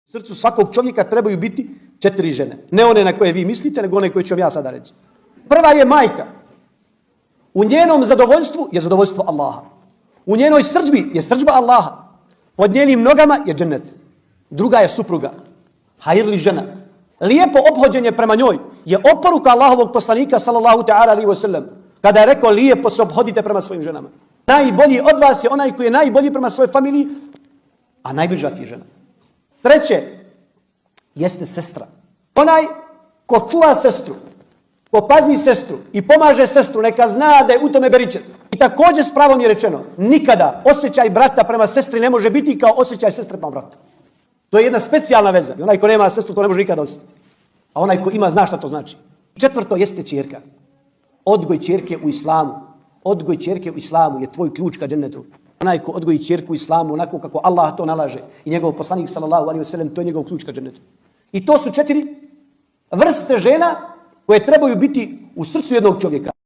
U srcu svakog čovjeka trebaju biti 4 žene. Ne one na koje vi mislite, nego one koje ću vam ja sada reći. Prva je majka. U njenom zadovoljstvu je zadovoljstvo Allaha. U njenoj srdžbi je srdžba Allaha. Pod njenim nogama je džennet. Druga je supruga. Hajrli žena. Lijepo ophođenje prema njoj je oporuka Allahovog poslanika sallallahu ta'ala alaihi wa sallam. Kada je rekao lijepo se ophodite prema svojim ženama. Najbolji od vas je onaj koji je najbolji prema svojoj familiji, a najbliža ti je žena. Treće, jeste sestra. Onaj ko čuva sestru, ko pazi sestru i pomaže sestru, neka zna da je u tome beričet. I također s pravom je rečeno, nikada osjećaj brata prema sestri ne može biti kao osjećaj sestre prema bratu. To je jedna specijalna veza. I onaj ko nema sestru to ne može nikada osjetiti. A onaj ko ima zna šta to znači. Četvrto jeste ćerka. Odgoj ćerke u islamu. Odgoj ćerke u islamu je tvoj ključ ka džennetu. Onaj ko odgoji ćerku u islamu onako kako Allah to nalaže i njegov poslanik sallallahu alejhi ve sellem, to je njegov ključ ka džennetu. I to su 4 vrste žena koje trebaju biti u srcu jednog čovjeka.